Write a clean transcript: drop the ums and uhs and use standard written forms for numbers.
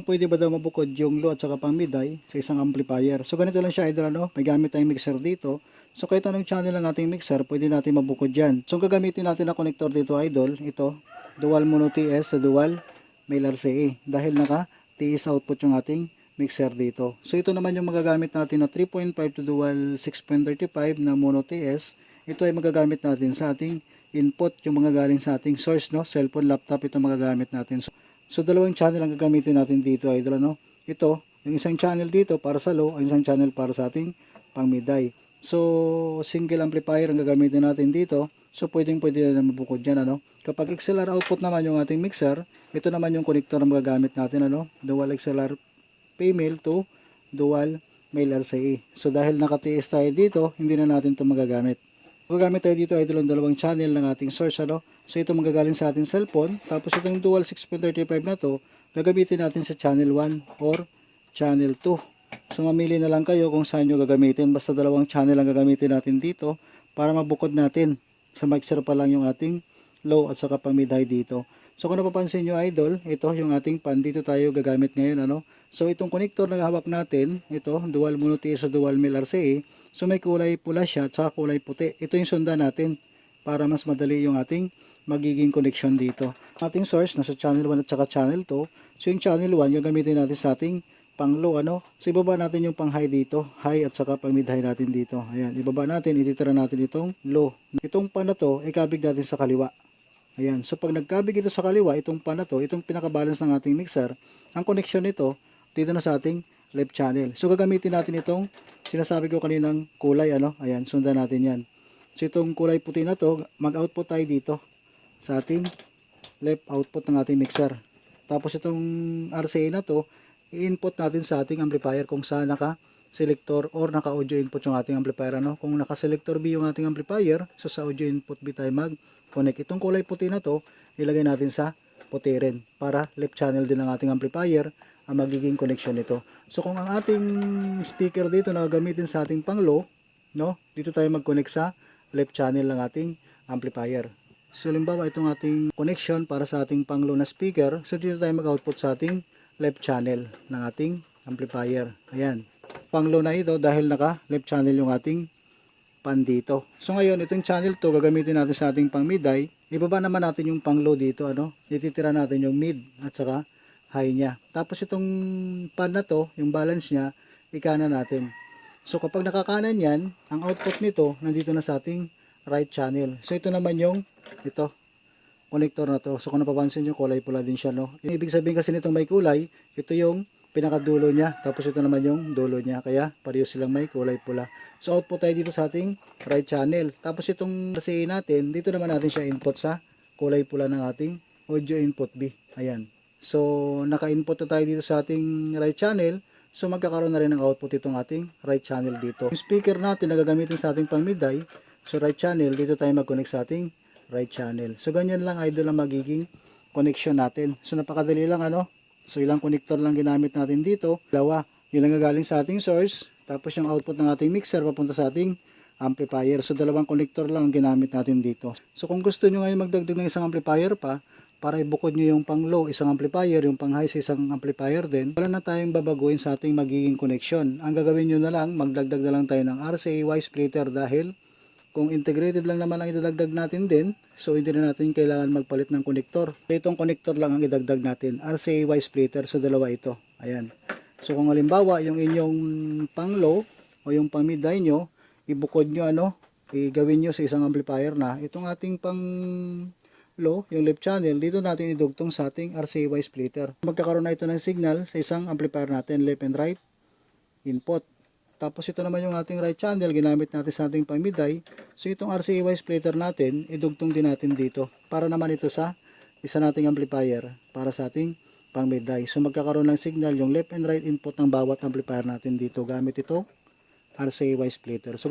Pwede ba daw mabukod yung low at saka pang mid-high sa isang amplifier? So ganito lang siya idol, ano? May gamit tayong mixer dito. So kahit anong channel ng ating mixer, pwede natin mabukod yan. So gagamitin natin na connector dito idol, ito, dual mono TS sa dual male RCA. Dahil naka TS output yung ating mixer dito. So ito naman yung magagamit natin na 3.5 to dual 6.35 na mono TS. Ito ay magagamit natin sa ating input, yung mga galing sa ating source, no? Cellphone, laptop, ito magagamit natin. So dalawang channel ang gagamitin natin dito idol, ano? Ito, yung isang channel dito para sa low, ang isang channel para sa ating pang mid-high. So single amplifier ang gagamitin natin dito. So pwede na mabukod yan, ano? Kapag XLR output naman yung ating mixer, ito naman yung connector na magagamit natin, ano? Dual XLR female to dual male RCA. So dahil naka-TS tayo dito, hindi na natin ito magagamit. Gagamit tayo dito idol ang dalawang channel ng ating source, ano? So ito manggagaling sa ating cellphone, tapos itong dual 6.35 na to, gagamitin natin sa channel 1 or channel 2. So mamili na lang kayo kung saan nyo gagamitin, basta dalawang channel ang gagamitin natin dito para mabukod natin. Sa mixer pa lang yung ating low at saka pang mid high dito. So kung napapansin nyo idol, ito yung ating pan, dito tayo gagamit ngayon, ano? So itong connector na hawak natin, ito, dual mono TS sa dual male RCA. So may kulay pula siya at saka kulay puti. Ito yung sundan natin para mas madali yung ating magiging connection dito. Ating source nasa channel 1 at saka channel 2. So yung channel 1 gagamitin natin sa ating pang low, ano? So ibaba natin yung pang high dito, high at saka pang mid high natin dito. Ayan, ibaba natin, ititira natin itong low. Itong pan na to, ikabig natin sa kaliwa. Ayan, so pag nagkabig ito sa kaliwa, itong pan na to, itong pinaka-balance ng ating mixer, ang connection nito dito na sa ating left channel. So gagamitin natin itong sinasabi ko kaninang kulay, ano? Ayan, sundan natin 'yan. So itong kulay puti na to, mag-output tayo dito sa ating left output ng ating mixer. Tapos itong RCA na to, i-input natin sa ating amplifier kung saan naka-selector or naka-audio input yung ating amplifier, ano? Kung naka-selector B yung ating amplifier, so sa audio input B tayo mag-connect. Itong kulay puti na to, ilagay natin sa puti rin para left channel din ng ating amplifier ang magiging connection nito. So kung ang ating speaker dito na gagamitin sa ating pang low, no? Dito tayo mag-connect sa left channel ng ating amplifier. So limbawa itong ating connection para sa ating pang low na speaker, so dito tayo mag-output sa ating left channel ng ating amplifier. Ayan. Pang low na ito dahil naka left channel yung ating pan dito. So ngayon itong channel to gagamitin natin sa ating pang mid high. Ibaba naman natin yung pang low dito, ano? Ititira natin yung mid at saka high niya. Tapos itong pan na to, yung balance niya, ikanan natin. So kapag nakakanan yan, ang output nito nandito na sa ating right channel. So ito naman yung ito connector na to. So kung napapansin nyo, kulay pula din siya, no? Ibig sabihin kasi nitong may kulay, ito yung pinakadulo niya. Tapos ito naman yung dulo niya. Kaya pareho silang may kulay pula. So output tayo dito sa ating right channel. Tapos itong RCA natin, dito naman natin siya input sa kulay pula ng ating audio input B. Ayan. So naka-input na tayo dito sa ating right channel. So magkakaroon na rin ng output itong ating right channel dito. Yung speaker natin na gagamitin sa ating pang mid high, so right channel, dito tayo mag-connect sa ating right channel. So ganyan lang idol ang magiging connection natin. So napakadali lang, ano? So ilang connector lang ginamit natin dito. Dalawa. Yun ang gagaling sa ating source. Tapos yung output ng ating mixer papunta sa ating amplifier. So dalawang connector lang ang ginamit natin dito. So kung gusto nyo ngayon magdagdag ng isang amplifier pa, para ibukod nyo yung pang low isang amplifier, yung pang high sa isang amplifier din, wala na tayong babaguhin sa ating magiging connection. Ang gagawin nyo na lang, magdagdag na lang tayo ng RCA Y splitter dahil kung integrated lang naman ang idadagdag natin din, so hindi na natin kailangan magpalit ng konektor. So itong konektor lang ang idagdag natin, RCA Y splitter, so dalawa ito. Ayan. So kung halimbawa yung inyong pang low o yung pang mid high nyo, ibukod nyo, ano, igawin nyo sa isang amplifier na itong ating pang low, yung left channel, dito natin idugtong sa ating RCA Y splitter. Magkakaroon na ito ng signal sa isang amplifier natin, left and right input. Tapos ito naman yung ating right channel, ginamit natin sa ating pang mid high. So itong RCA Y splitter natin, idugtong din natin dito. Para naman ito sa isa nating amplifier para sa ating pang mid high. So magkakaroon ng signal yung left and right input ng bawat amplifier natin dito gamit ito RCA Y splitter. So